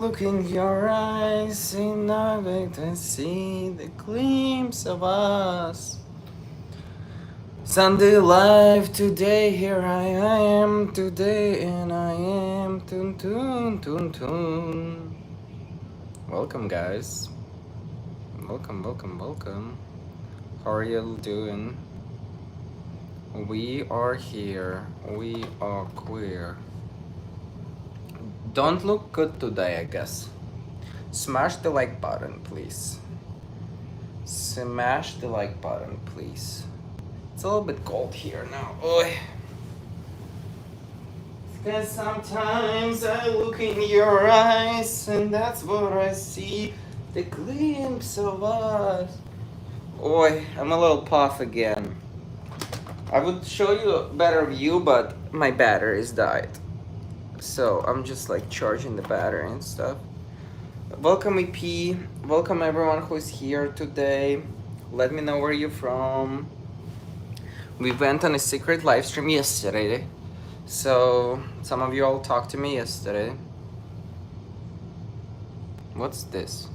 Look in your eyes, and I wait to see the glimpse of us. Sunday life today, here I am today, and I am tun tun tun tun. Welcome, guys. Welcome. How are you doing? We are here. We are queer. Don't look good today, I guess. Smash the like button, please. Smash the like button, please. It's a little bit cold here now. Oi. Cause sometimes I look in your eyes and that's what I see. The glimpse of us. Oi, I'm a little puff again. I would show you a better view, but my batteries died. So I'm just like charging the battery and stuff. Welcome EP. Welcome everyone who's here today. Let me know where you're from. We went on a secret live stream yesterday. So some of you all talked to me yesterday. What's this?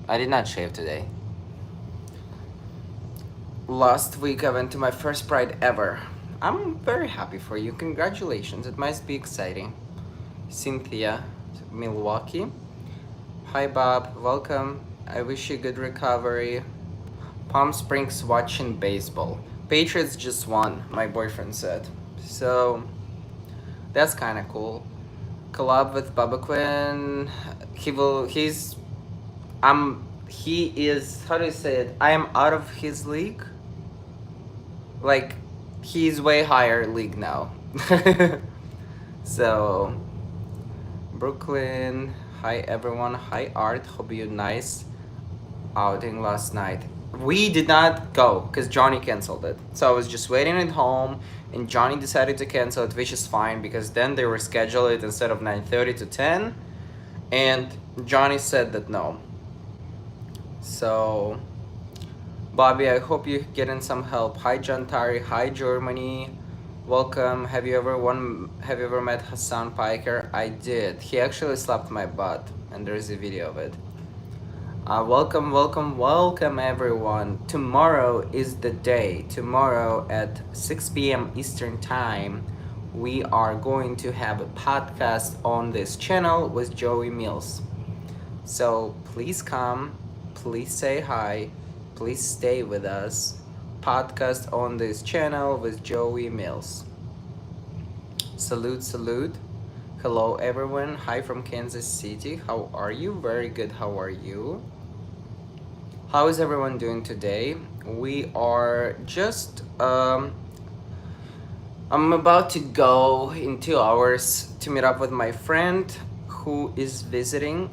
I did not shave today. Last week I went to my first Pride ever. I'm very happy for you. Congratulations. It must be exciting. Cynthia, Milwaukee. Hi Bob, welcome. I wish you good recovery. Palm Springs watching baseball. Patriots just won, my boyfriend said. So that's kind of cool. Collab with Baba Quinn. He is, how do you say it? I am out of his league. Like, he's way higher league now. So, Brooklyn. Hi everyone. Hi Art. Hope you nice outing last night. We did not go because Johnny canceled it. So I was just waiting at home and Johnny decided to cancel it, which is fine because then they were scheduled it instead of 9:30 to 10. And Johnny said that no. So, Bobby, I hope you're getting some help. Hi Jantari. Hi Germany. Welcome. Have you ever met Hassan Piker? I did. He actually slapped my butt and there's a video of it. Welcome everyone. Tomorrow is the day. Tomorrow at 6 p.m. Eastern Time, we are going to have a podcast on this channel with Joey Mills. So please come, please say hi, please stay with us. Podcast on this channel with Joey Mills. Salute. Hello everyone. Hi from Kansas City. How are you? Very good. How are you? How is everyone doing today? We are just I'm about to go in 2 hours to meet up with my friend who is visiting,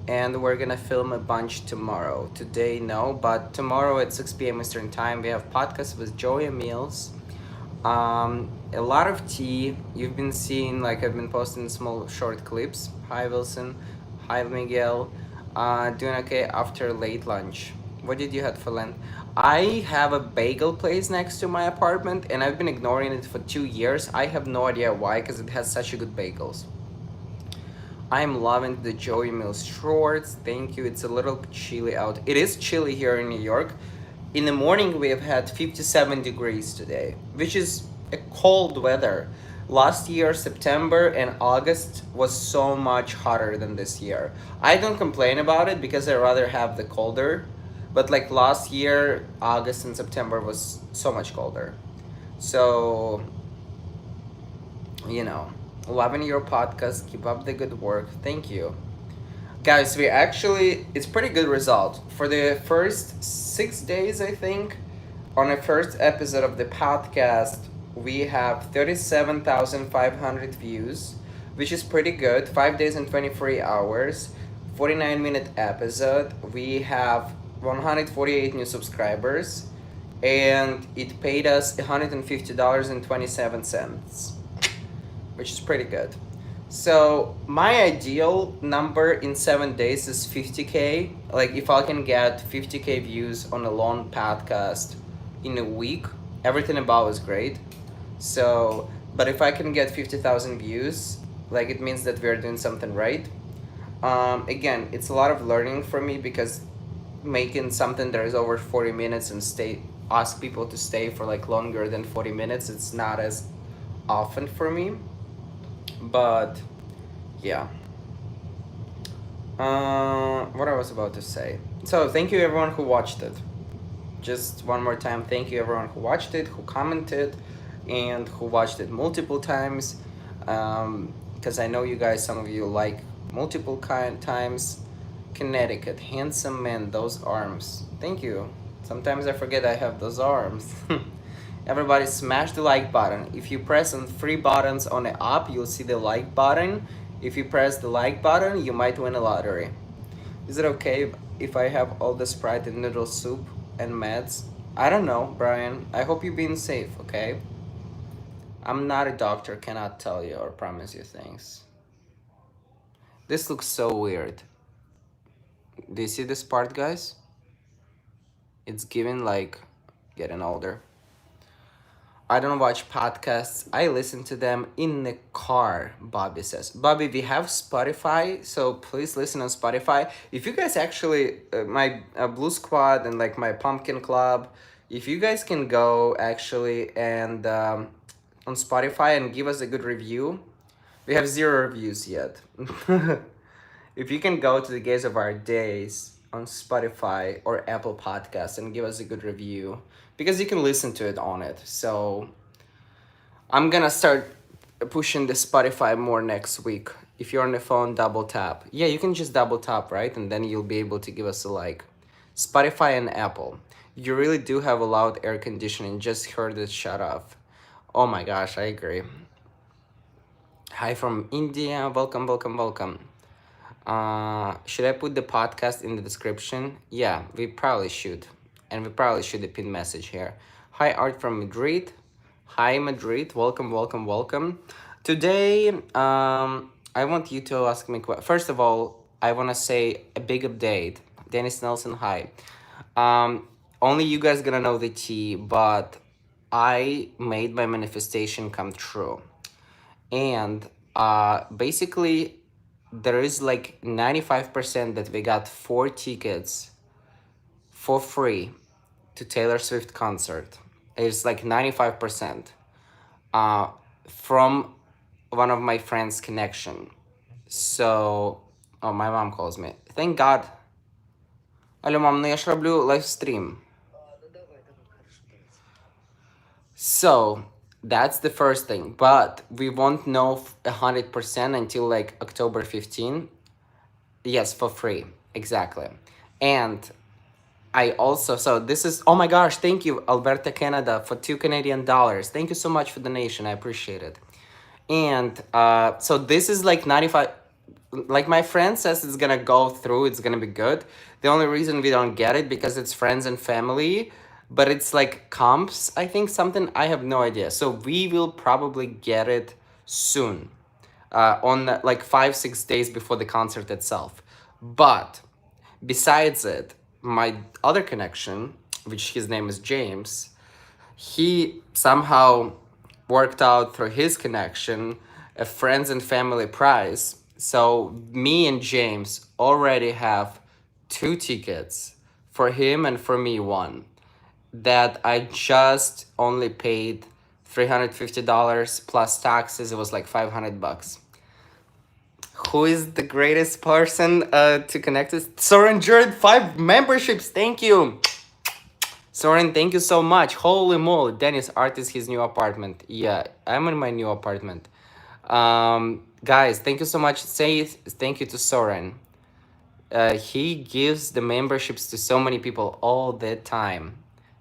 and we're gonna film a bunch tomorrow. Today no, but tomorrow at 6 p.m. Eastern Time we have podcast with Joey Mills. A lot of tea. You've been seeing, like, I've been posting small short clips. Hi Wilson. Hi Miguel. Doing okay after late lunch. What did you have for lunch? I have a bagel place next to my apartment and I've been ignoring it for 2 years. I have no idea why, because it has such a good bagels. I'm loving the Joey Mills shorts. Thank you. It's a little chilly out. It is chilly here in New York. In the morning we have had 57 degrees today, which is a cold weather. Last year, September and August was so much hotter than this year. I don't complain about it because I rather have the colder. But like last year, August and September was so much colder. So, loving your podcast. Keep up the good work. Thank you. Guys, it's pretty good result. For the first 6 days, I think, on the first episode of the podcast, we have 37,500 views, which is pretty good. 5 days and 23 hours, 49-minute episode. We have 148 new subscribers, and it paid us $150.27, which is pretty good. So my ideal number in 7 days is 50K. Like, if I can get 50K views on a long podcast in a week, everything above is great. So, but if I can get 50,000 views Like it means that we are doing something right. Again, it's a lot of learning for me because making something that is over 40 minutes and stay ask people to stay for like longer than 40 minutes, it's not as often for me. But yeah. What I was about to say. So thank you everyone who watched it. Just one more time, thank you everyone who watched it, who commented, and who watched it multiple times. Because I know you guys, some of you like multiple times. Connecticut, handsome man, those arms. Thank you. Sometimes I forget I have those arms. Everybody smash the like button. If you press on three buttons on the app, you'll see the like button. If you press the like button, you might win a lottery. Is it okay if I have all the Sprite and noodle soup and meds? I don't know, Brian. I hope you're being safe, okay? I'm not a doctor, cannot tell you or promise you things. This looks so weird. Do you see this part, guys? It's giving like getting older. I don't watch podcasts. I listen to them in the car, Bobby says. Bobby, we have Spotify, so please listen on Spotify. If you guys actually, my Blue Squad and like my Pumpkin Club, if you guys can go actually and on Spotify and give us a good review, we have 0 reviews yet. If you can go to the Gaze of Our Days on Spotify or Apple Podcasts and give us a good review, because you can listen to it on it. So I'm gonna start pushing the Spotify more next week. If you're on the phone, double tap. Yeah, you can just double tap, right? And then you'll be able to give us a like. Spotify and Apple. You really do have a loud air conditioning. Just heard it shut off. Oh my gosh, I agree. Hi from India. Welcome, welcome, welcome. Should I put the podcast in the description? Yeah, we probably should. And we probably should a pin message here. Hi, Art from Madrid. Hi, Madrid. Welcome, welcome, welcome. Today, I want you to ask me. First of all, I want to say a big update. Dennis Nelson, hi. Only you guys gonna know the tea, but I made my manifestation come true. And basically, there is like 95% that we got 4 tickets for free to Taylor Swift concert. It's like 95% uh, from one of my friends' connection. So, oh, my mom calls me. Thank God. Алло, мам, ну я ж роблю лайвстрім. So that's the first thing, but we won't know 100% until like October 15. Yes, for free, exactly. And I also, so this is, oh my gosh, thank you, Alberta, Canada, for $2 Canadian. Thank you so much for the donation, I appreciate it. And so this is like 95, like my friend says it's gonna go through, it's gonna be good. The only reason we don't get it because it's friends and family, but it's like comps, I think something, I have no idea. So we will probably get it soon, on like 5-6 days before the concert itself. But besides it, my other connection, which his name is James, he somehow worked out through his connection a friends and family prize. So me and James already have 2 tickets, for him and for me one, that I just only paid $350 plus taxes. It was like $500. Who is the greatest person to connect with? Soren Jared, 5 memberships. Thank you. Soren, thank you so much. Holy moly. Dennis, art is his new apartment. Yeah, I'm in my new apartment. Guys, thank you so much. Say thank you to Soren. He gives the memberships to so many people all the time.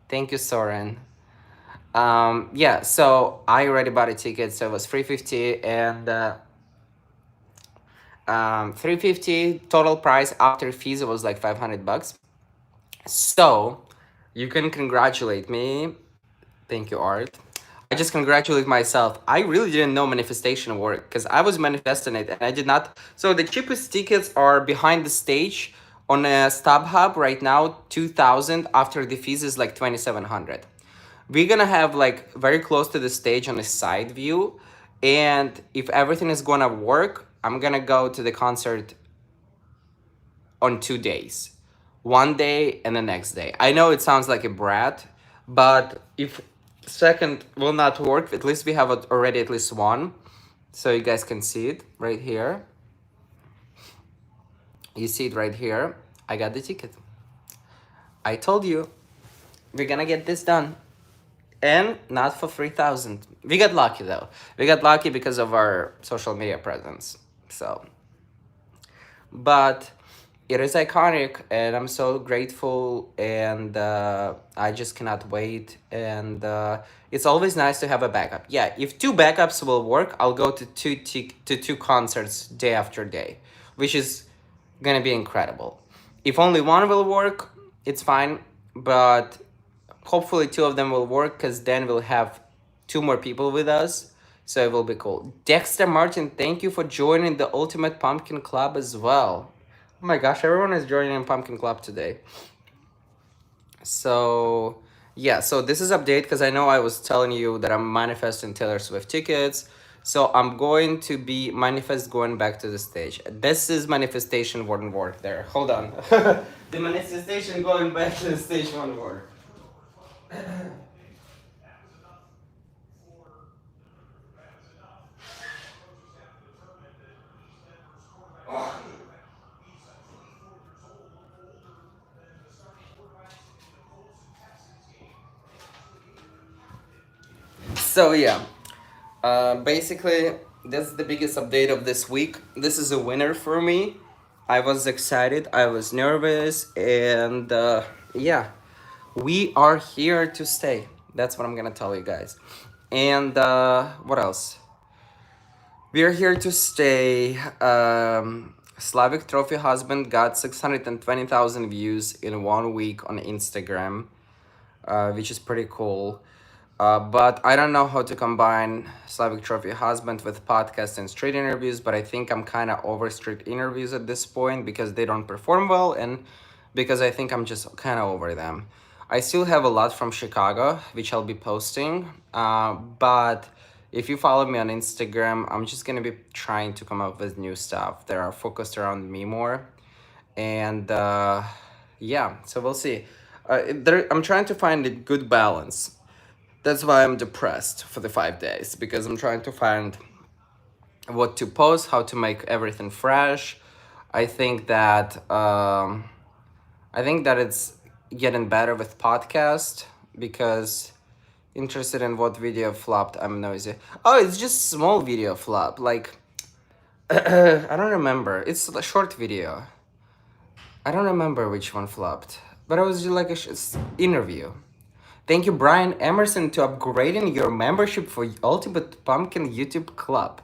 Thank you, Soren. Yeah, so I already bought a ticket, so it was $350 and 350 total price after fees. It was like $500. So you can congratulate me. Thank you, Art. I just congratulate myself. I really didn't know manifestation worked because I was manifesting it and I did not. So the cheapest tickets are behind the stage on a StubHub right now, 2,000. After the fees is like 2,700. We're gonna have like very close to the stage on a side view. And if everything is gonna work, I'm gonna go to the concert on 2 days, one day and the next day. I know it sounds like a brat, but if second will not work, at least we have already at least one. So you guys can see it right here. You see it right here. I got the ticket. I told you we're gonna get this done. And not for 3,000. We got lucky though. We got lucky because of our social media presence. So, but it is iconic, and I'm so grateful, and I just cannot wait. And it's always nice to have a backup. Yeah, if two backups will work, I'll go to two concerts day after day, which is gonna be incredible. If only one will work, it's fine, but hopefully two of them will work, because then we'll have two more people with us, so it will be cool. Dexter Martin, thank you for joining the Ultimate Pumpkin Club as well. Oh my gosh, everyone is joining Pumpkin Club today. So yeah, so this is update, because I know I was telling you that I'm manifesting Taylor Swift tickets. So I'm going to be manifest going back to the stage. This is manifestation wouldn't work there. Hold on. The manifestation going back to the stage won't work. So yeah, basically that's the biggest update of this week. This is a winner for me. I was excited, I was nervous, and yeah, we are here to stay. That's what I'm gonna tell you guys. And what else? We are here to stay. Slavic Trophy Husband got 620,000 views in 1 week on Instagram, which is pretty cool. But I don't know how to combine Slavic Trophy Husband with podcast and street interviews, but I think I'm kind of over street interviews at this point, because they don't perform well, and because I think I'm just kind of over them. I still have a lot from Chicago, which I'll be posting. But if you follow me on Instagram, I'm just going to be trying to come up with new stuff that are focused around me more. And yeah, so we'll see. I'm trying to find a good balance. That's why I'm depressed for the 5 days, because I'm trying to find what to post, how to make everything fresh. I think that it's getting better with podcast, because interested in what video flopped. I'm noisy. Oh, it's just small video flop. Like I don't remember. It's a short video. I don't remember which one flopped, but it was just like a interview. Thank you, Brian Emerson, to upgrading your membership for Ultimate Pumpkin YouTube Club.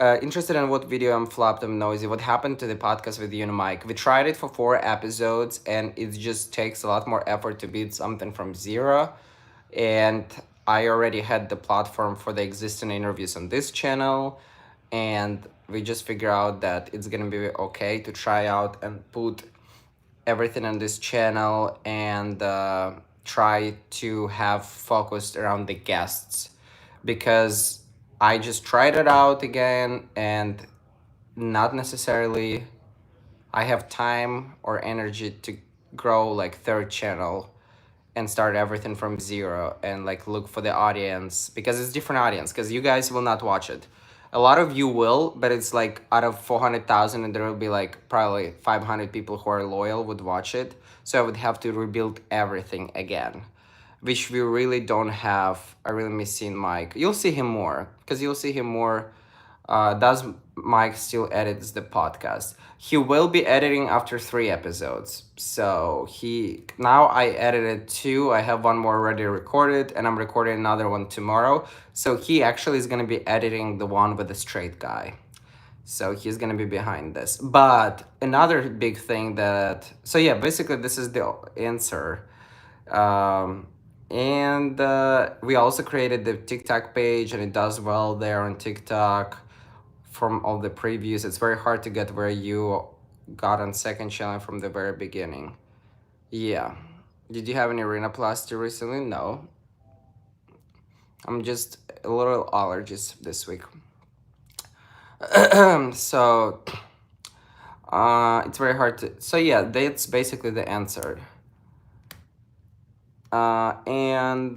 Interested in what video I'm flopped, I'm noisy. What happened to the podcast with you and Mike? We tried it for 4 episodes, and it just takes a lot more effort to build something from zero. And I already had the platform for the existing interviews on this channel, and we just figure out that it's gonna be okay to try out and put everything on this channel, and try to have focused around the guests, because I just tried it out again, and not necessarily I have time or energy to grow like third channel and start everything from zero, and like look for the audience, because it's different audience, because you guys will not watch it. A lot of you will, but it's like out of 400,000, and there will be like probably 500 people who are loyal would watch it. So I would have to rebuild everything again, which we really don't have. I really miss seeing Mike. You'll see him more, because you'll see him more. Does Mike still edits the podcast? He will be editing after 3 episodes. So now I edited 2. I have one more already recorded, and I'm recording another one tomorrow. So he actually is gonna be editing the one with the straight guy. So he's gonna be behind this. But another big thing so yeah, basically this is the answer. And we also created the TikTok page, and it does well there on TikTok. From all the previews, it's very hard to get where you got on second channel from the very beginning. Yeah. Did you have any rhinoplasty recently? No. I'm just a little allergies this week. So it's very hard to. So yeah, that's basically the answer. And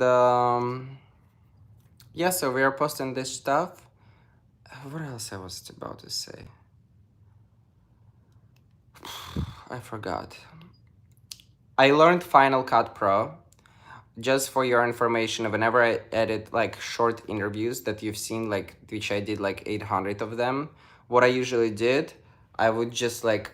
yeah, so we are posting this stuff. What else I was about to say? I forgot. I learned Final Cut Pro. Just for your information, whenever I edit like short interviews that you've seen, like which I did like 800 of them, what I usually did, I would just like,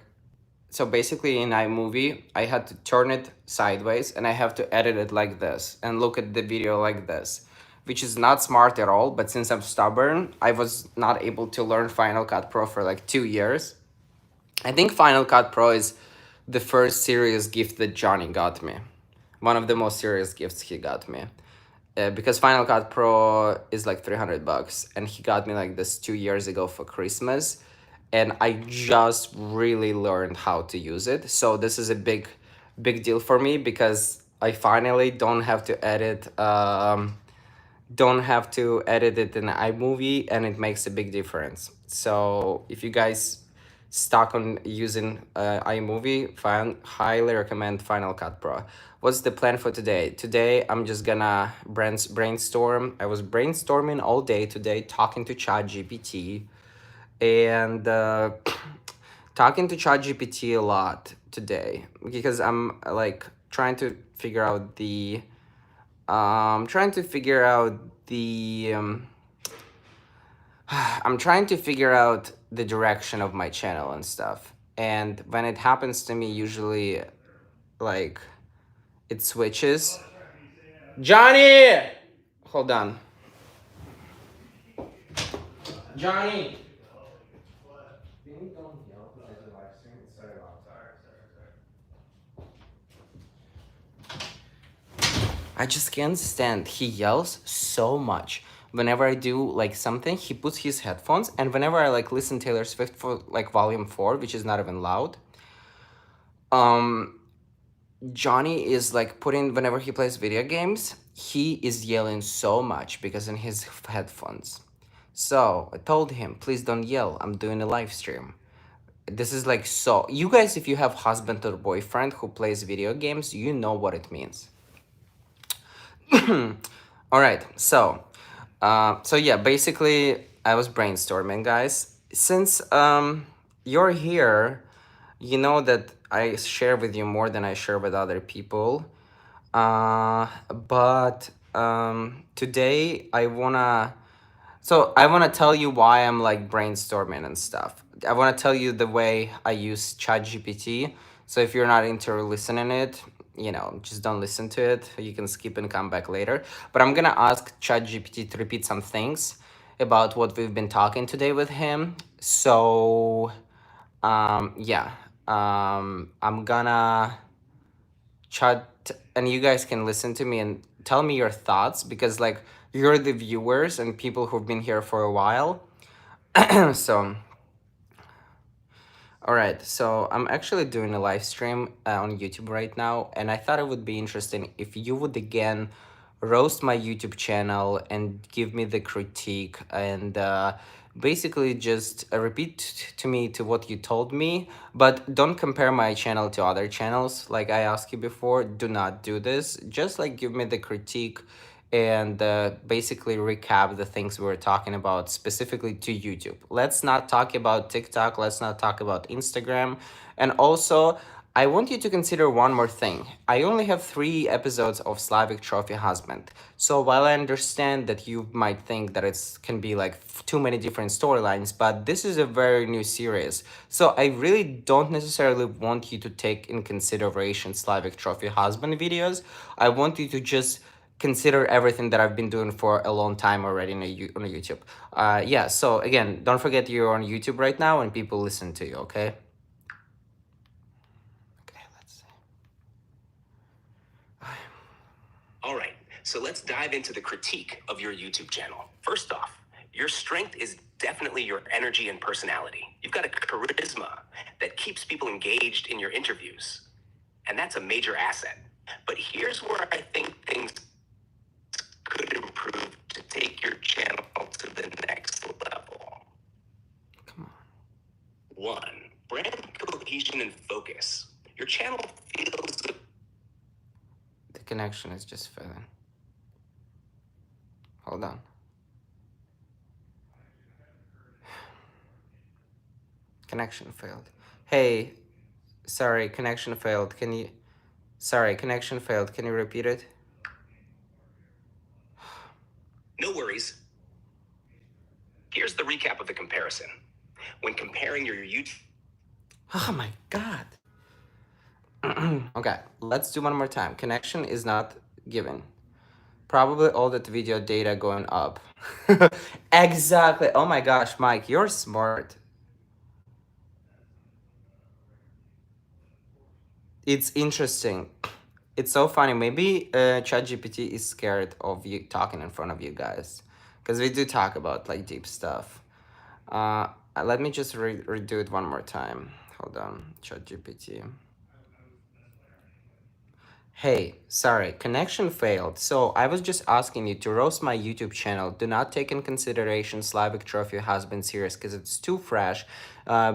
so basically in iMovie, I had to turn it sideways and I have to edit it like this and look at the video like this, which is not smart at all. But since I'm stubborn, I was not able to learn Final Cut Pro for like 2 years. I think Final Cut Pro is the first serious gift that Johnny got me. One of the most serious gifts he got me. Because Final Cut Pro is like $300, and he got me like this 2 years ago for Christmas, and I just really learned how to use it. So this is a big deal for me because I finally don't have to edit it in iMovie, and it makes a big difference. So if you guys stuck on using iMovie, highly recommend Final Cut Pro. What's the plan for today? Today I'm just gonna brainstorm. I was brainstorming all day today, talking to ChatGPT, and talking to ChatGPT a lot today because I'm like trying to figure out the I'm trying to figure out the direction of my channel and stuff. And when it happens to me, usually like it switches. Johnny, hold on. Johnny. I just can't stand. He yells so much. Whenever I do like something, he puts his headphones, and whenever I like listen Taylor Swift for like volume 4, which is not even loud, um Johnny is like putting, whenever he plays video games, he is yelling so much because in his headphones. So I told him, please don't yell. I'm doing a live stream. This is like, so you guys, if you have husband or boyfriend who plays video games, you know what it means. All right, so yeah, basically I was brainstorming, guys. Since you're here, you know that I share with you more than I share with other people. But today I wanna tell you why I'm like brainstorming and stuff. I wanna tell you the way I use ChatGPT. So if you're not into listening it, just don't listen to it. You can skip and come back later. But I'm gonna ask ChatGPT to repeat some things about what we've been talking today with him. So yeah. I'm gonna chat, and you guys can listen to me and tell me your thoughts, because like you're the viewers and people who've been here for a while. So all right, so I'm actually doing a live stream on YouTube right now, and I thought it would be interesting if you would again roast my YouTube channel and give me the critique, and basically just repeat to me to what you told me, but don't compare my channel to other channels like I asked you before. Do not do this. Just like give me the critique and basically recap the things we were talking about specifically to YouTube. Let's not talk about TikTok. Let's not talk about Instagram. And also, I want you to consider one more thing. I only have 3 episodes of Slavic Trophy Husband. So while I understand that you might think that it can be like too many different storylines, but this is a very new series. So I really don't necessarily want you to take in consideration Slavic Trophy Husband videos. I want you to just consider everything that I've been doing for a long time already on YouTube. Yeah, so again, don't forget you're on YouTube right now and people listen to you, okay? Okay, let's see. All right, so let's dive into the critique of your YouTube channel. First off, your strength is definitely your energy and personality. You've got a charisma that keeps people engaged in your interviews, and that's a major asset. But here's where I think things could improve channel to the next level. Come on. 1. Brand cohesion and focus. Your channel feels... The connection is just failing. Hold on. Connection failed. Hey, sorry, connection failed. Sorry, connection failed. Can you repeat it? No worries. Here's the recap of the comparison. When comparing your YouTube... Oh my god. Okay, let's do one more time. Connection is not given. Probably all that video data going up. Exactly. Oh my gosh, Mike, you're smart. It's interesting. It's so funny. Maybe ChatGPT is scared of you talking in front of you guys. Because we do talk about like deep stuff. Let me just redo it one more time. Hold on. ChatGPT. Hey, sorry, connection failed. So I was just asking you to roast my YouTube channel. Do not take in consideration Slavic Trophy has been serious because it's too fresh.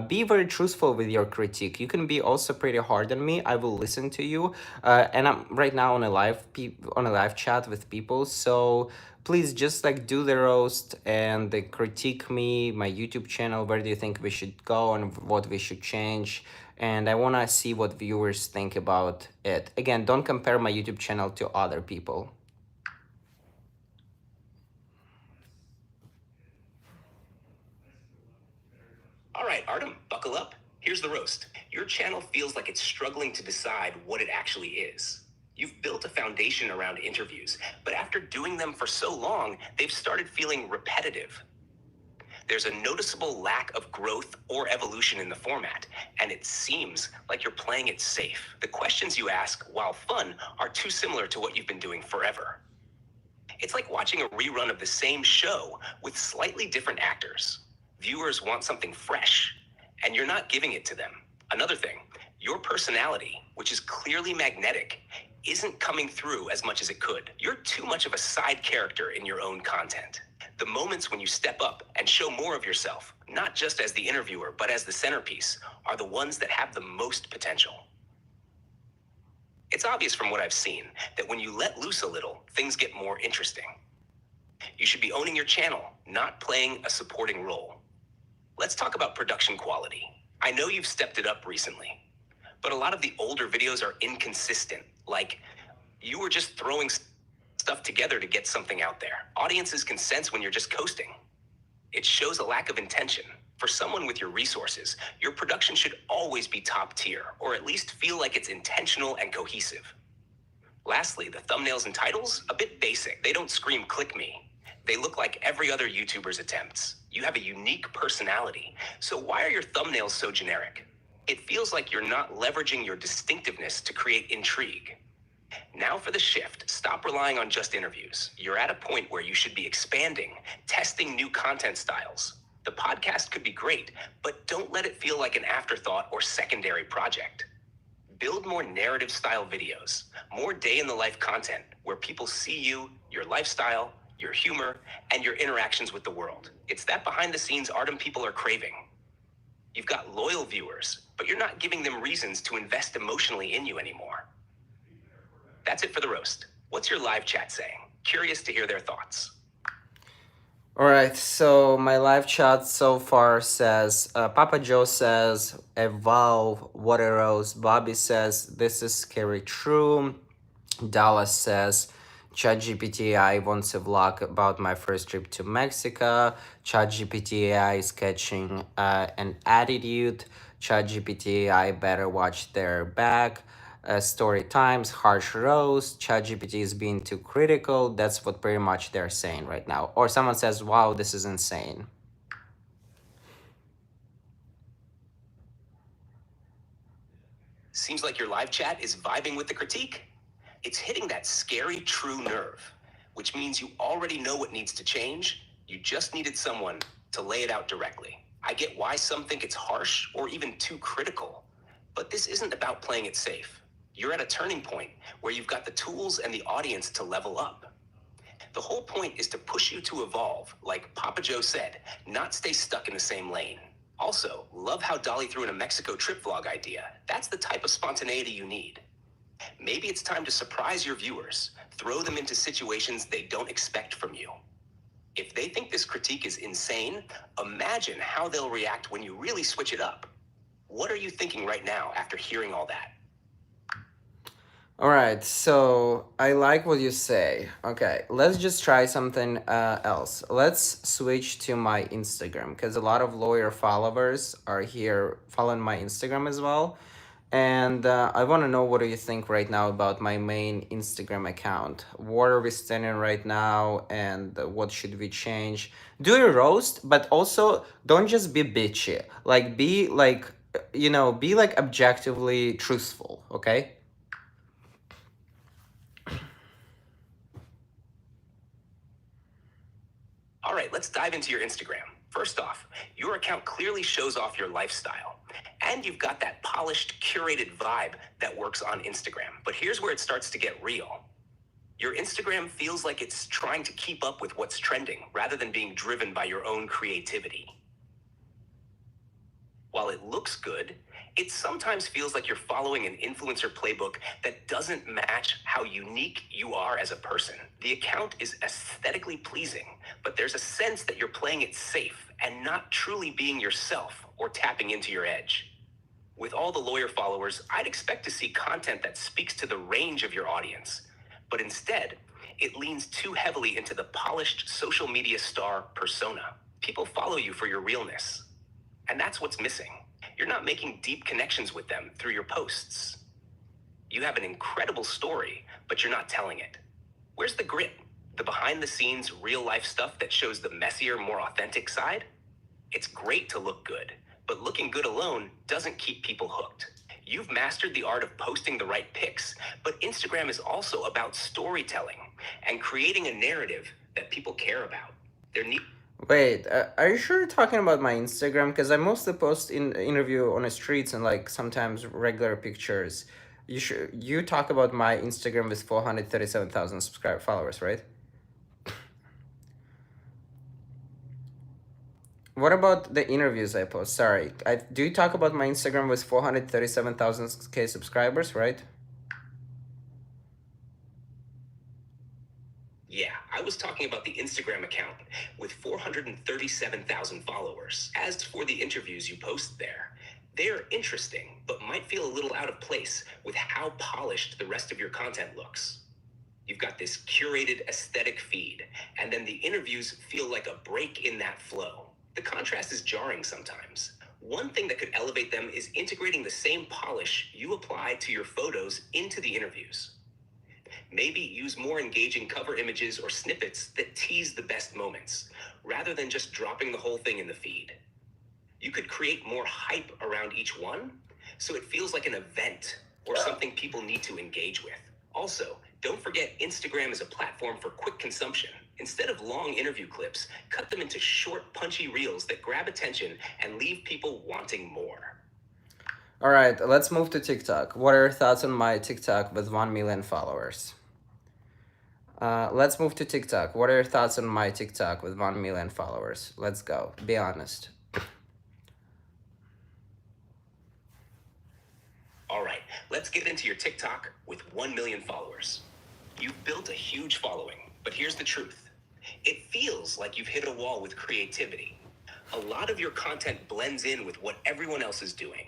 Be very truthful with your critique. You can be also pretty hard on me. I will listen to you. And I'm right now on a live chat with people. So please just like do the roast and critique me, my YouTube channel. Where do you think we should go and what we should change? And I want to see what viewers think about it. Again, don't compare my YouTube channel to other people. All right, Artem, buckle up. Here's the roast. Your channel feels like it's struggling to decide what it actually is. You've built a foundation around interviews, but after doing them for so long, they've started feeling repetitive. There's a noticeable lack of growth or evolution in the format, and it seems like you're playing it safe. The questions you ask, while fun, are too similar to what you've been doing forever. It's like watching a rerun of the same show with slightly different actors. Viewers want something fresh, and you're not giving it to them. Another thing, your personality, which is clearly magnetic, isn't coming through as much as it could. You're too much of a side character in your own content. The moments when you step up and show more of yourself, not just as the interviewer, but as the centerpiece, are the ones that have the most potential. It's obvious from what I've seen that when you let loose a little, things get more interesting. You should be owning your channel, not playing a supporting role. Let's talk about production quality. I know you've stepped it up recently, but a lot of the older videos are inconsistent. Like, you were just throwing stuff together to get something out there. Audiences can sense when you're just coasting. It shows a lack of intention. For someone with your resources, your production should always be top tier, or at least feel like it's intentional and cohesive. Lastly, the thumbnails and titles, a bit basic. They don't scream click me. They look like every other YouTuber's attempts. You have a unique personality, so why are your thumbnails so generic? It feels like you're not leveraging your distinctiveness to create intrigue. Now for the shift. Stop relying on just interviews. You're at a point where you should be expanding, testing new content styles. The podcast could be great, but don't let it feel like an afterthought or secondary project. Build more narrative style videos, more day in the life content where people see you, your lifestyle, your humor, and your interactions with the world. It's that behind the scenes Artem people are craving. You've got loyal viewers, but you're not giving them reasons to invest emotionally in you anymore. That's it for the roast. What's your live chat saying? Curious to hear their thoughts. All right, so my live chat so far says, Papa Joe says, wow, what a roast. Bobby says, this is scary true. Dallas says, ChatGPT AI wants a vlog about my first trip to Mexico. ChatGPT AI is catching an attitude. ChatGPT AI better watch their back. Story times, harsh roast. ChatGPT is being too critical. That's what pretty much they're saying right now. Or someone says, wow, this is insane. Seems like your live chat is vibing with the critique. It's hitting that scary true nerve, which means you already know what needs to change. You just needed someone to lay it out directly. I get why some think it's harsh or even too critical, but this isn't about playing it safe. You're at a turning point where you've got the tools and the audience to level up. The whole point is to push you to evolve, like Papa Joe said, not stay stuck in the same lane. Also, love how Dolly threw in a Mexico trip vlog idea. That's the type of spontaneity you need. Maybe it's time to surprise your viewers, throw them into situations they don't expect from you. If they think this critique is insane, imagine how they'll react when you really switch it up. What are you thinking right now after hearing all that? All right, so I like what you say. Okay, let's just try something else. Let's switch to my Instagram because a lot of lawyer followers are here following my Instagram as well. And I want to know what do you think right now about my main Instagram account? Where are we standing right now and what should we change? Do a roast, but also don't just be bitchy. Like be like, be like objectively truthful, okay? All right, let's dive into your Instagram. First off, your account clearly shows off your lifestyle. And you've got that polished, curated vibe that works on Instagram. But here's where it starts to get real. Your Instagram feels like it's trying to keep up with what's trending rather than being driven by your own creativity. While it looks good, it sometimes feels like you're following an influencer playbook that doesn't match how unique you are as a person. The account is aesthetically pleasing, but there's a sense that you're playing it safe and not truly being yourself or tapping into your edge. With all the lawyer followers, I'd expect to see content that speaks to the range of your audience. But instead, it leans too heavily into the polished social media star persona. People follow you for your realness. And that's what's missing. You're not making deep connections with them through your posts. You have an incredible story, but you're not telling it. Where's the grit? The behind the scenes, real life stuff that shows the messier, more authentic side? It's great to look good, but looking good alone doesn't keep people hooked. You've mastered the art of posting the right pics, but Instagram is also about storytelling and creating a narrative that people care about. Wait, are you sure you're talking about my Instagram? Because I mostly post in interview on the streets and like sometimes regular pictures. You talk about my Instagram with 437,000 subscribe followers, right? What about the interviews I post? Sorry, do you talk about my Instagram with 437,000 K subscribers, right? Yeah, I was talking about the Instagram account with 437,000 followers. As for the interviews you post there, they're interesting, but might feel a little out of place with how polished the rest of your content looks. You've got this curated aesthetic feed, and then the interviews feel like a break in that flow. The contrast is jarring sometimes. One thing that could elevate them is integrating the same polish you apply to your photos into the interviews. Maybe use more engaging cover images or snippets that tease the best moments, rather than just dropping the whole thing in the feed. You could create more hype around each one, so it feels like an event or something people need to engage with. Also, don't forget Instagram is a platform for quick consumption. Instead of long interview clips, cut them into short, punchy reels that grab attention and leave people wanting more. All right, let's move to TikTok. What are your thoughts on my TikTok with 1 million followers? Let's move to TikTok. What are your thoughts on my TikTok with 1 million followers? Let's go. Be honest. All right, let's get into your TikTok with 1 million followers. You've built a huge following, but here's the truth. It feels like you've hit a wall with creativity. A lot of your content blends in with what everyone else is doing.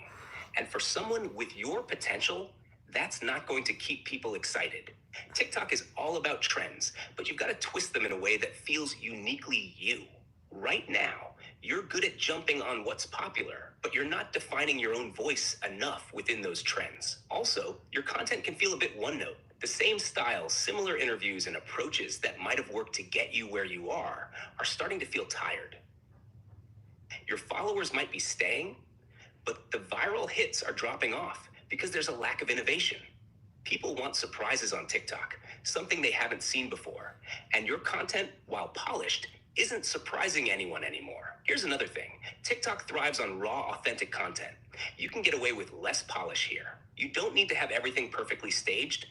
And for someone with your potential, that's not going to keep people excited. TikTok is all about trends, but you've got to twist them in a way that feels uniquely you. Right now, you're good at jumping on what's popular, but you're not defining your own voice enough within those trends. Also, your content can feel a bit one note. The same style, similar interviews, and approaches that might have worked to get you where you are starting to feel tired. Your followers might be staying, but the viral hits are dropping off because there's a lack of innovation. People want surprises on TikTok, something they haven't seen before. And your content, while polished, isn't surprising anyone anymore. Here's another thing. TikTok thrives on raw, authentic content. You can get away with less polish here. You don't need to have everything perfectly staged.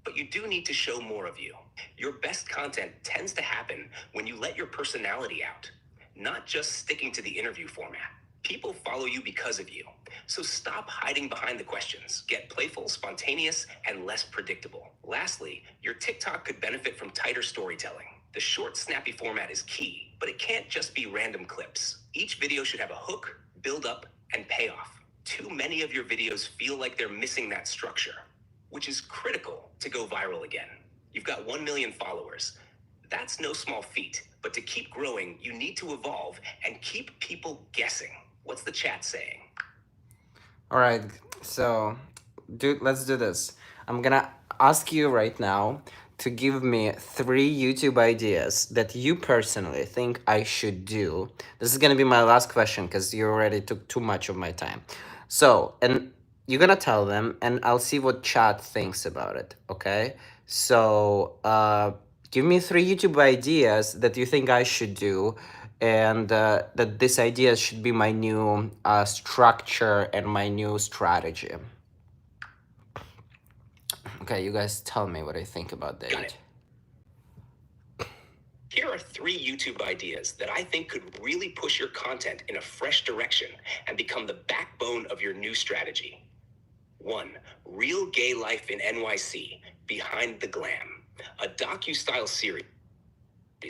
But you do need to show more of you. Your best content tends to happen when you let your personality out, not just sticking to the interview format. People follow you because of you. So stop hiding behind the questions. Get playful, spontaneous, and less predictable. Lastly, your TikTok could benefit from tighter storytelling. The short, snappy format is key, but it can't just be random clips. Each video should have a hook, build up, and payoff. Too many of your videos feel like they're missing that structure, which is critical to go viral again. You've got 1 million followers. That's no small feat, but to keep growing, you need to evolve and keep people guessing. What's the chat saying? All right, so dude, let's do this. I'm gonna ask you right now to give me 3 YouTube ideas that you personally think I should do. This is gonna be my last question because you already took too much of my time. So, and you're gonna tell them, and I'll see what chat thinks about it, okay? So, give me 3 YouTube ideas that you think I should do, and that this idea should be my new structure and my new strategy. Okay, you guys tell me what I think about that. Got it. Here are 3 YouTube ideas that I think could really push your content in a fresh direction and become the backbone of your new strategy. 1. Real Gay Life in NYC, Behind the Glam, a docu-style series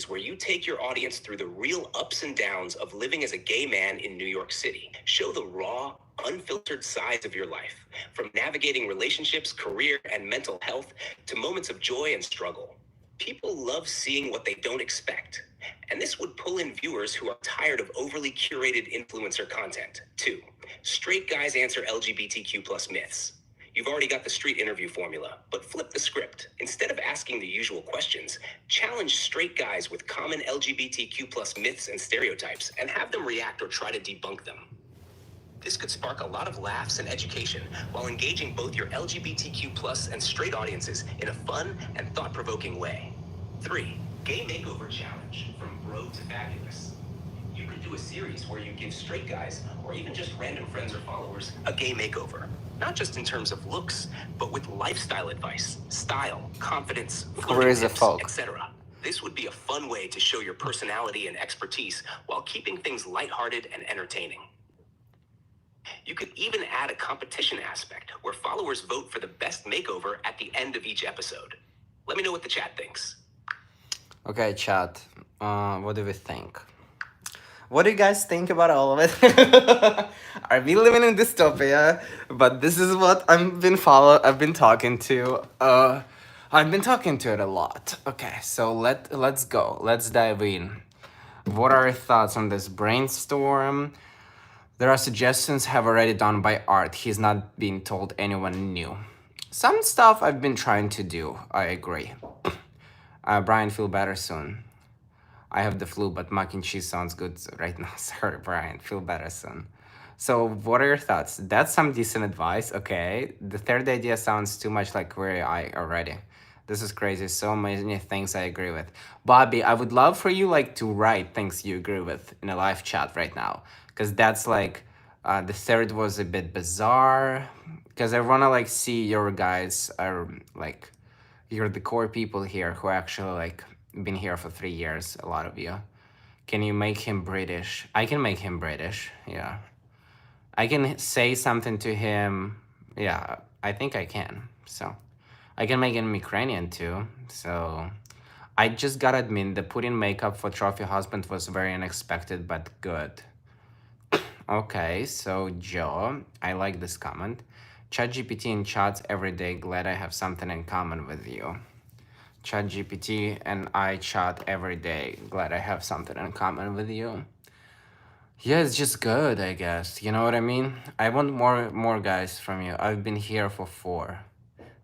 where you take your audience through the real ups and downs of living as a gay man in New York City. Show the raw, unfiltered sides of your life, from navigating relationships, career, and mental health to moments of joy and struggle. People love seeing what they don't expect, and this would pull in viewers who are tired of overly curated influencer content. 2. Straight Guys Answer LGBTQ plus myths. You've already got the street interview formula, but flip the script. Instead of asking the usual questions, challenge straight guys with common LGBTQ plus myths and stereotypes and have them react or try to debunk them. This could spark a lot of laughs and education while engaging both your LGBTQ plus and straight audiences in a fun and thought-provoking way. 3. Gay Makeover Challenge, From Bro to Fabulous. You could do a series where you give straight guys, or even just random friends or followers, a gay makeover. Not just in terms of looks, but with lifestyle advice, style, confidence, Where is the tips, folk? etc. This would be a fun way to show your personality and expertise while keeping things lighthearted and entertaining. You could even add a competition aspect where followers vote for the best makeover at the end of each episode. Let me know what the chat thinks. Okay, chat. What do we think? What do you guys think about all of it? Are we living in dystopia? But this is what I've been talking to. I've been talking to it a lot. Okay, so let's go. Let's dive in. What are your thoughts on this brainstorm? There are suggestions have already done by Art. He's not being told anyone new. Some stuff I've been trying to do. I agree. Brian, feel better soon. I have the flu, but mac and cheese sounds good right now. Sorry, Brian. Feel better soon. So, what are your thoughts? That's some decent advice. Okay. The third idea sounds too much like where I already. This is crazy. So many things I agree with. Bobby, I would love for you like to write things you agree with in a live chat right now, because that's like the third was a bit bizarre. Because I wanna like see your guys are like you're the core people here who actually like been here for 3 years, a lot of you. Can you make him British? I can make him British, yeah. I can say something to him, yeah, I think I can. So I can make him Ukrainian too. So I just gotta admit the putting makeup for Trophy Husband was very unexpected but good. Okay, so Joe, I like this comment. ChatGPT in chats every day, glad I have something in common with you. ChatGPT and I chat every day, glad I have something in common with you. Yeah, it's just good, I guess. You know what I mean? I want more guys from you. I've been here for 4.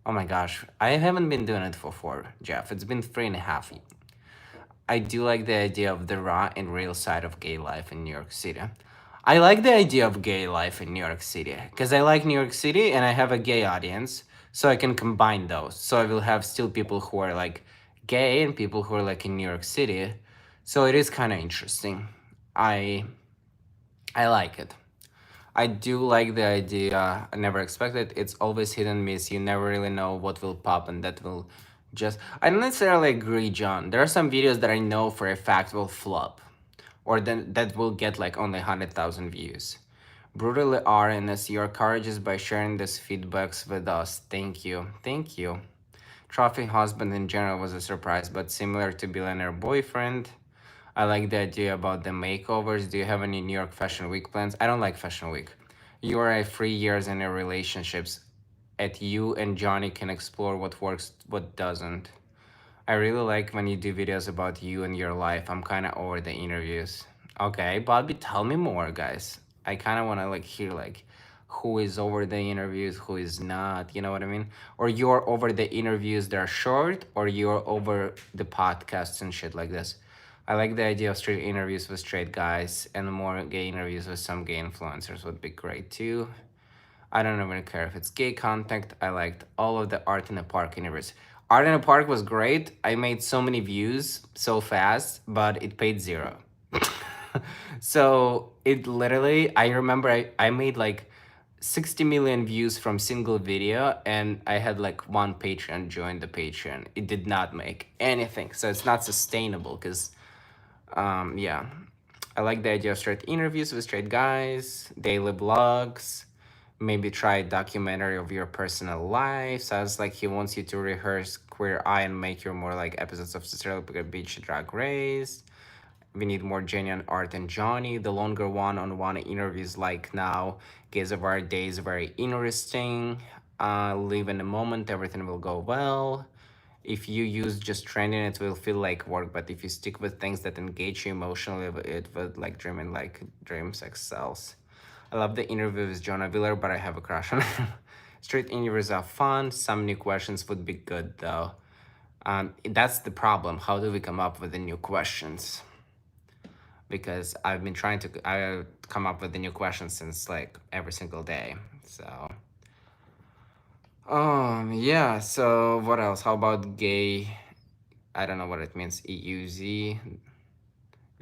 Oh my gosh, I haven't been doing it for 4, Jeff. It's been 3.5. I do like the idea of the raw and real side of gay life in New York City. I like the idea of gay life in New York City because I like New York City and I have a gay audience, so I can combine those. So I will have still people who are like gay and people who are like in New York City. So it is kind of interesting. I like it. I do like the idea. I never expected. It's always hit and miss. You never really know what will pop, and that will just. I don't necessarily agree, John. There are some videos that I know for a fact will flop, or then that will get like only 100,000 views. Brutally RNS, your courageous by sharing these feedbacks with us. Thank you. Thank you. Trophy husband in general was a surprise, but similar to billionaire boyfriend. I like the idea about the makeovers. Do you have any New York Fashion Week plans? I don't like Fashion Week. You are at 3 years in a relationships. At you and Johnny can explore what works, what doesn't. I really like when you do videos about you and your life. I'm kind of over the interviews. Okay, Bobby, tell me more, guys. I kind of want to like hear like who is over the interviews, who is not. You know what I mean? Or you're over the interviews that are short, or you're over the podcasts and shit like this. I like the idea of straight interviews with straight guys, and more gay interviews with some gay influencers would be great too. I don't even care if it's gay content. I liked all of the Art in the Park universe. Art in the Park was great. I made so many views so fast, but it paid zero. So it literally, I remember I made like 60 million views from single video, and I had like one Patreon join the Patreon. It did not make anything. So it's not sustainable because yeah. I like the idea of straight interviews with straight guys, daily blogs, maybe try a documentary of your personal life. Sounds like he wants you to rehearse Queer Eye and make your more like episodes of Cecilia Beach Drag Race. We need more genuine art than Johnny. The longer one-on-one interviews like now, Gaze of Our Days, very interesting. Live in the moment, everything will go well. If you use just trending, it will feel like work. But if you stick with things that engage you emotionally, it would like dreaming like dreams excels. I love the interview with Jonah Wheeler, but I have a crush on him. Straight interviews are fun. Some new questions would be good though. That's the problem. How do we come up with the new questions? Because I've been trying to come up with the new questions since like every single day. So yeah, so what else? How about gay? I don't know what it means. EUZ.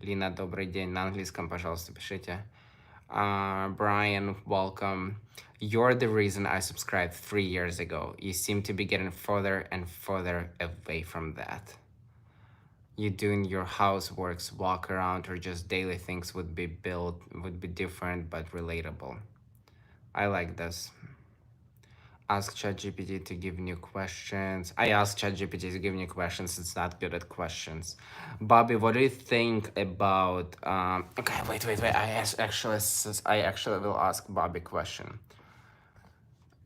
Лина, добрый день. На английском, пожалуйста, пишите. Brian, welcome. You're the reason I subscribed 3 years ago. You seem to be getting further and further away from that. You doing your houseworks, walk around, or just daily things would be different but relatable. I like this. Ask ChatGPT to give new questions. I asked ChatGPT to give new questions. It's not good at questions. Bobby, what do you think about? Okay, wait. I actually will ask Bobby a question.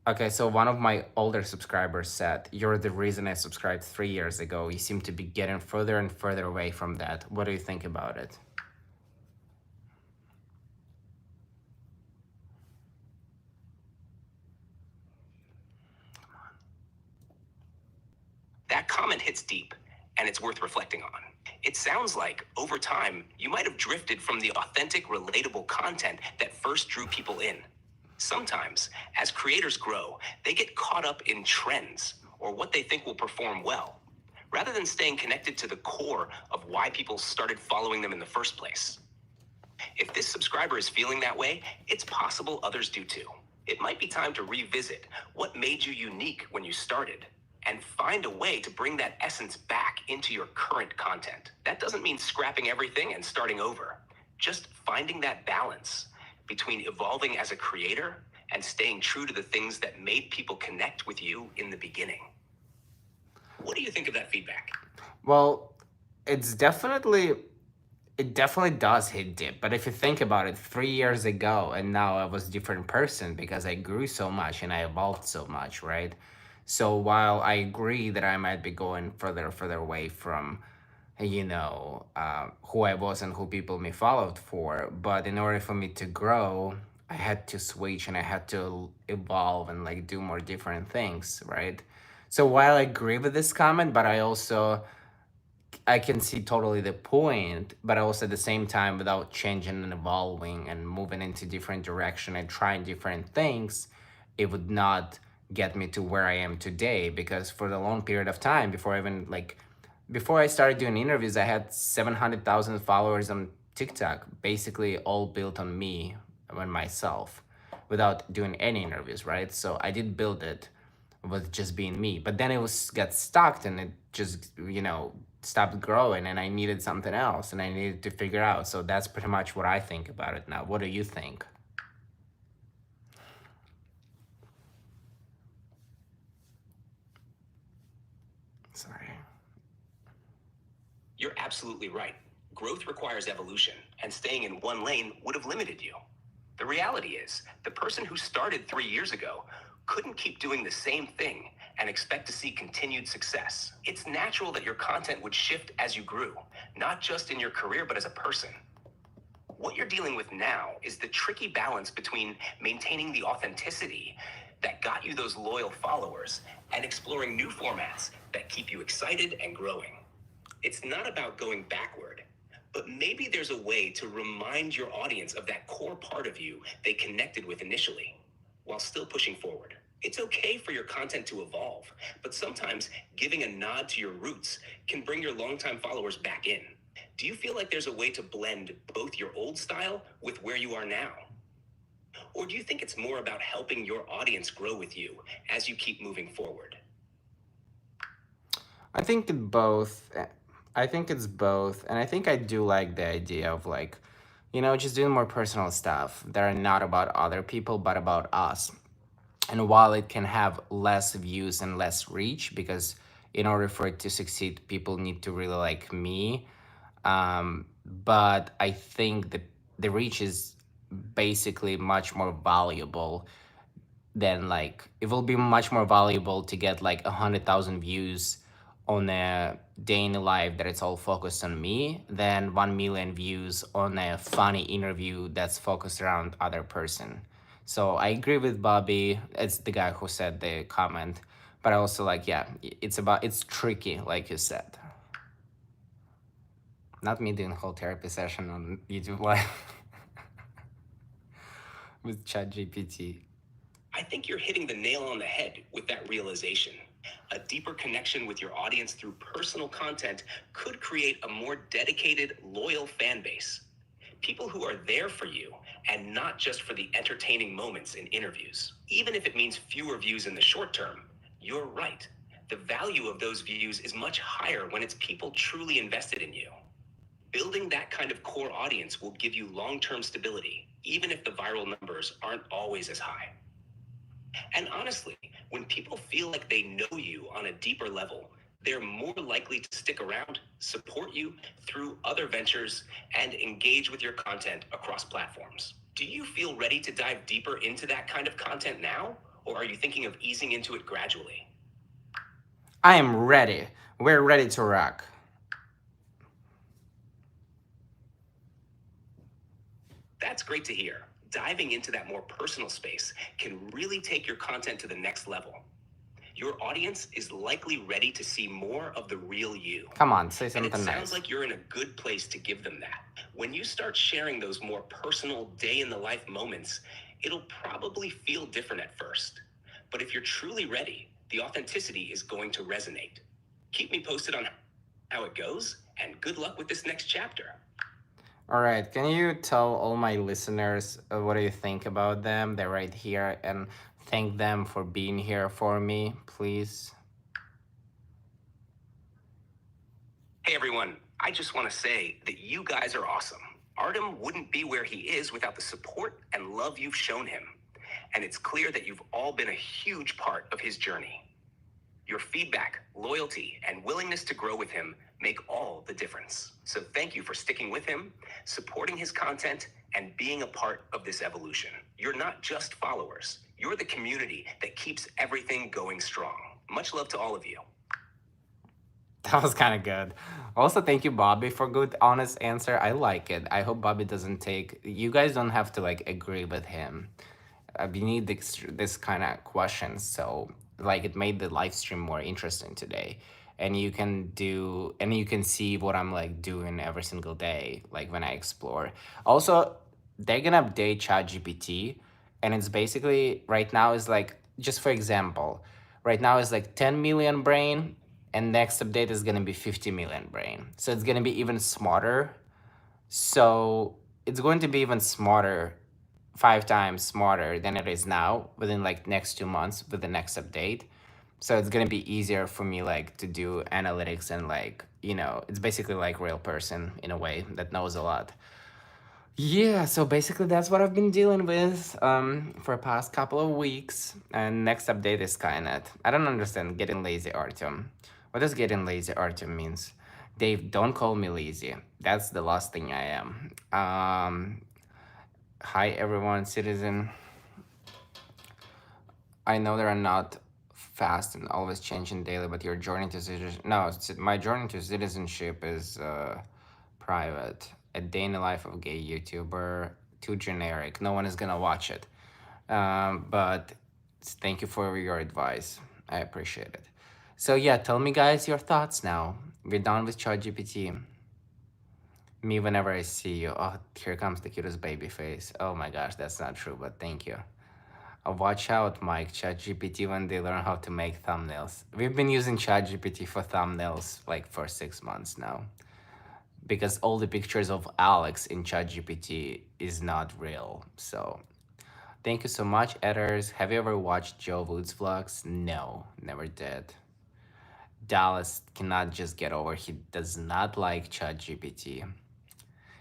Okay, so one of my older subscribers said, "You're the reason I subscribed 3 years ago. You seem to be getting further and further away from that. What do you think about it?" That comment hits deep, and it's worth reflecting on. It sounds like, over time, you might have drifted from the authentic, relatable content that first drew people in. Sometimes, as creators grow, they get caught up in trends or what they think will perform well, rather than staying connected to the core of why people started following them in the first place. If this subscriber is feeling that way, it's possible others do too. It might be time to revisit what made you unique when you started and find a way to bring that essence back into your current content. That doesn't mean scrapping everything and starting over, just finding that balance between evolving as a creator and staying true to the things that made people connect with you in the beginning. What do you think of that feedback? Well, it's definitely it definitely does hit deep. But if you think about it, 3 years ago and now I was a different person because I grew so much and I evolved so much, right? So while I agree that I might be going further away from, who I was and who people me followed for, but in order for me to grow, I had to switch and I had to evolve and like do more different things, right? So while I agree with this comment, but I can see totally the point, but also at the same time, without changing and evolving and moving into different direction and trying different things, it would not get me to where I am today. Because for the long period of time, before I started doing interviews, I had 700,000 followers on TikTok, basically all built on me and myself. without doing any interviews, right? So I did build it with just being me, but then it was got stuck and it just stopped growing, and I needed something else and I needed to figure out. So that's pretty much what I think about it now. What do you think? Sorry. You're absolutely right. Growth requires evolution, and staying in one lane would have limited you. The reality is, the person who started 3 years ago couldn't keep doing the same thing and expect to see continued success. It's natural that your content would shift as you grew, not just in your career, but as a person. What you're dealing with now is the tricky balance between maintaining the authenticity that got you those loyal followers and exploring new formats that keep you excited and growing. It's not about going backward, but maybe there's a way to remind your audience of that core part of you they connected with initially, while still pushing forward. It's okay for your content to evolve, but sometimes giving a nod to your roots can bring your longtime followers back in. Do you feel like there's a way to blend both your old style with where you are now? Or do you think it's more about helping your audience grow with you as you keep moving forward? I think it both. I think it's both, and I think I do like the idea of like, just doing more personal stuff that are not about other people but about us. And while it can have less views and less reach, because in order for it to succeed, people need to really like me. But I think the reach is basically much more valuable than like it will be much more valuable to get like 100,000 views on a day in the life that it's all focused on me than 1 million views on a funny interview that's focused around other person. So I agree with Bobby. It's the guy who said the comment, but I also like, yeah, it's tricky, like you said. Not me doing a whole therapy session on YouTube Live with ChatGPT. I think you're hitting the nail on the head with that realization. A deeper connection with your audience through personal content could create a more dedicated, loyal fan base. People who are there for you and not just for the entertaining moments in interviews. Even if it means fewer views in the short term, you're right. The value of those views is much higher when it's people truly invested in you. Building that kind of core audience will give you long-term stability, even if the viral numbers aren't always as high. And honestly, when people feel like they know you on a deeper level, they're more likely to stick around, support you through other ventures, and engage with your content across platforms. Do you feel ready to dive deeper into that kind of content now? Or are you thinking of easing into it gradually? I am ready. We're ready to rock. That's great to hear. Diving into that more personal space can really take your content to the next level. Your audience is likely ready to see more of the real you. Come on, say And it something sounds nice. like you're in a good place to give them that. When you start sharing those more personal day in the life moments, it'll probably feel different at first. But if you're truly ready, the authenticity is going to resonate. Keep me posted on how it goes, and good luck with this next chapter. All right, can you tell all my listeners what do you think about them? They're right here, and thank them for being here for me, please. Hey everyone, I just want to say that you guys are awesome. Artem wouldn't be where he is without the support and love you've shown him. And it's clear that you've all been a huge part of his journey. Your feedback, loyalty, and willingness to grow with him make all the difference. So thank you for sticking with him, supporting his content, and being a part of this evolution. You're not just followers, you're the community that keeps everything going strong. Much love to all of you. That was kind of good. Also, thank you, Bobby, for good, honest answer. I like it. I hope Bobby doesn't take. You guys don't have to like agree with him. We need this kind of questions, so like it made the live stream more interesting today, and you can see what I'm like doing every single day, like when I explore. Also, they're gonna update ChatGPT, and it's basically right now is like, just for example, right now is like 10 million brain, and next update is gonna be 50 million brain. So it's gonna be even smarter. So it's going to be even smarter 5 times smarter than it is now within like next 2 months with the next update. So it's gonna be easier for me like to do analytics and like, it's basically like real person in a way that knows a lot. Yeah, so basically that's what I've been dealing with for past couple of weeks. And next update is Skynet. I don't understand getting lazy, Artyom. What does getting lazy, Artyom means? Dave, don't call me lazy. That's the last thing I am. Hi everyone, citizen. I know there are not fast and always changing daily, but your journey to citizenship. No, my journey to citizenship is private. A day in the life of a gay YouTuber. Too generic. No one is gonna watch it. But thank you for your advice. I appreciate it. So yeah, tell me guys your thoughts now. We're done with ChatGPT. Me whenever I see you. Oh, here comes the cutest baby face. Oh my gosh, that's not true, but thank you. Watch out, Mike. ChatGPT when they learn how to make thumbnails. We've been using ChatGPT for thumbnails like for 6 months now. Because all the pictures of Alex in ChatGPT is not real. So thank you so much, editors. Have you ever watched Joe Wood's vlogs? No, never did. Dallas cannot just get over. He does not like ChatGPT.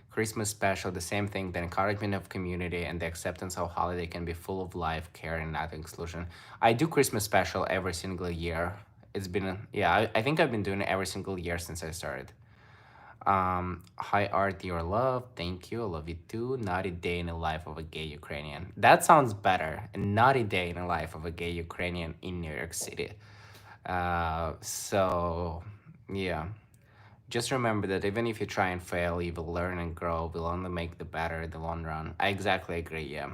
Christmas special, the same thing, the encouragement of community and the acceptance how holiday can be full of life, care, and not exclusion. I do Christmas special every single year. It's been, yeah, I think I've been doing it every single year since I started. Hi Art, your love. Thank you. I love you too. Naughty day in the life of a gay Ukrainian. That sounds better. A naughty day in the life of a gay Ukrainian in New York City. So yeah. Just remember that even if you try and fail, you will learn and grow. Will only make the better in the long run. I exactly agree. Yeah.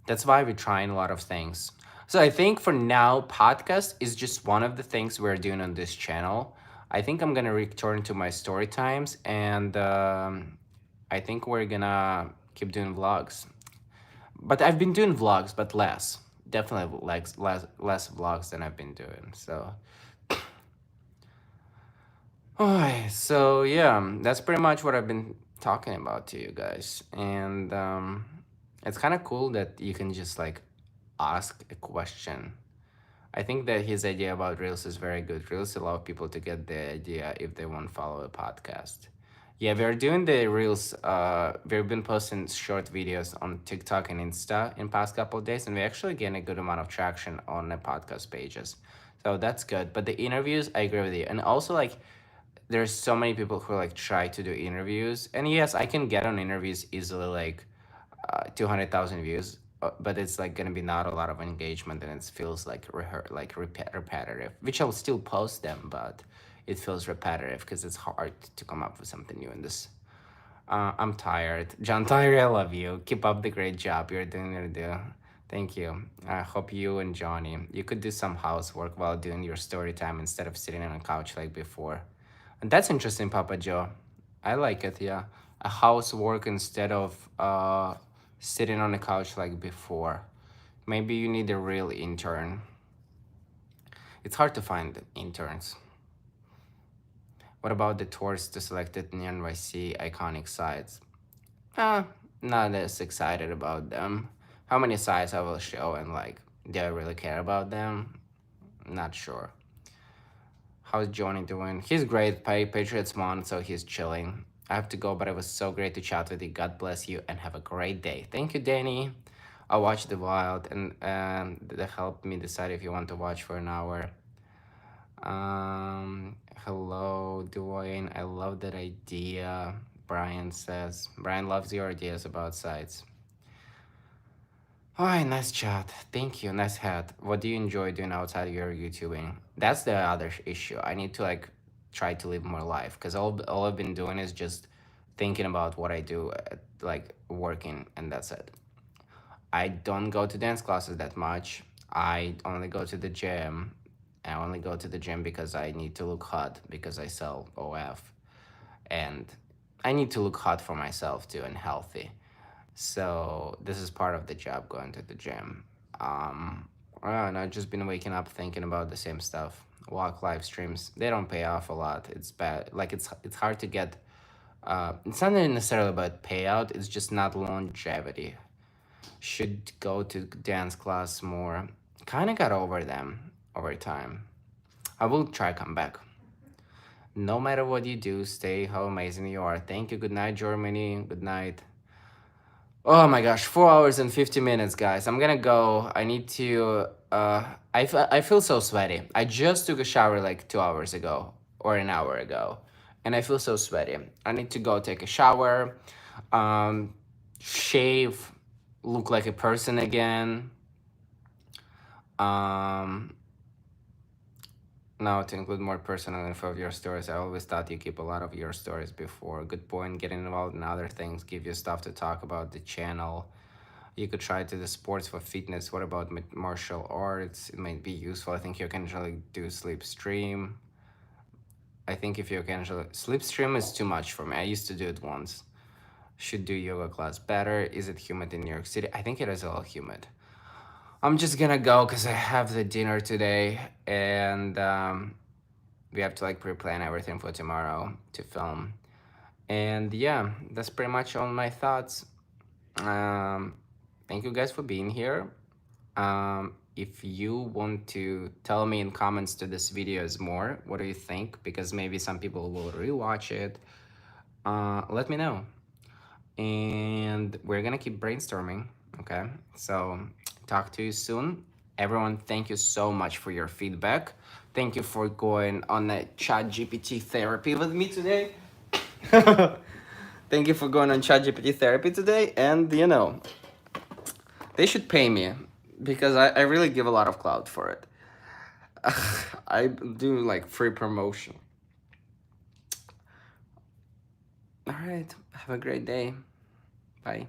That's why we're trying a lot of things. So I think for now, podcast is just one of the things we're doing on this channel. I think I'm gonna return to my story times, and I think we're gonna keep doing vlogs. But I've been doing vlogs, but less. Definitely less vlogs than I've been doing. So, alright. So yeah, that's pretty much what I've been talking about to you guys, and it's kind of cool that you can just like ask a question. I think that his idea about Reels is very good. Reels allow people to get the idea if they want to follow a podcast. Yeah, we're doing the Reels. We've been posting short videos on TikTok and Insta in past couple of days, and we actually gain a good amount of traction on the podcast pages. So that's good. But the interviews, I agree with you. And also, like, there's so many people who like try to do interviews, and yes, I can get on interviews easily, like 200,000 views, but it's like gonna be not a lot of engagement, and it feels like repetitive. Which I'll still post them, but it feels repetitive because it's hard to come up with something new in this. I'm tired, John Tyree. I love you. Keep up the great job you're doing. Thank you. I hope you and Johnny you could do some housework while doing your story time instead of sitting on a couch like before. And that's interesting, Papa Joe. I like it, yeah. A housework instead of sitting on the couch like before. Maybe you need a real intern. It's hard to find interns. What about the tours to selected NYC iconic sites? Not as excited about them. How many sites I will show and like, do I really care about them? Not sure. How's Johnny doing? He's great. Patriots won, so he's chilling. I have to go, but it was so great to chat with you. God bless you and have a great day. Thank you, Danny. I watched The Wild, and that helped me decide if you want to watch for an hour. Hello, Dwayne. I love that idea. Brian says. Brian loves your ideas about sites. Alright, nice chat. Thank you. Nice hat. What do you enjoy doing outside of your YouTubing? That's the other issue. I need to like try to live more life because all I've been doing is just thinking about what I do, like working, and that's it. I don't go to dance classes that much. I only go to the gym. I only go to the gym because I need to look hot because I sell OF, and I need to look hot for myself too and healthy. So this is part of the job, going to the gym. And I've just been waking up thinking about the same stuff. Walk live streams, they don't pay off a lot. It's bad. Like it's hard to get. It's not necessarily about payout. It's just not longevity. Should go to dance class more. Kind of got over them over time. I will try come back. No matter what you do, stay how amazing you are. Thank you. Good night, Germany. Good night. Oh my gosh, 4 hours and 50 minutes, guys. I'm gonna go. I need to. I feel so sweaty. I just took a shower like 2 hours ago or an hour ago, and I feel so sweaty. I need to go take a shower, um, shave, look like a person again. Um, Now to include more personal info of your stories. I always thought you keep a lot of your stories before. Good point. Getting involved in other things, give you stuff to talk about the channel. You could try to do sports for fitness. What about martial arts? It might be useful. I think you can actually do sleep stream. I think if you can actually sleep stream is too much for me. I used to do it once. Should do yoga class better. Is it humid in New York City? I think it is a little humid. I'm just gonna go because I have the dinner today, and we have to like pre-plan everything for tomorrow to film. And yeah, that's pretty much all my thoughts. Thank you guys for being here. If you want to tell me in comments to this videos more, what do you think? Because maybe some people will rewatch it. Let me know. And we're gonna keep brainstorming. Okay, so talk to you soon. Everyone, thank you so much for your feedback. Thank you for going on a chat GPT therapy with me today. Thank you for going on chat GPT therapy today. And you know, they should pay me because I really give a lot of clout for it. I do like free promotion. All right, have a great day. Bye.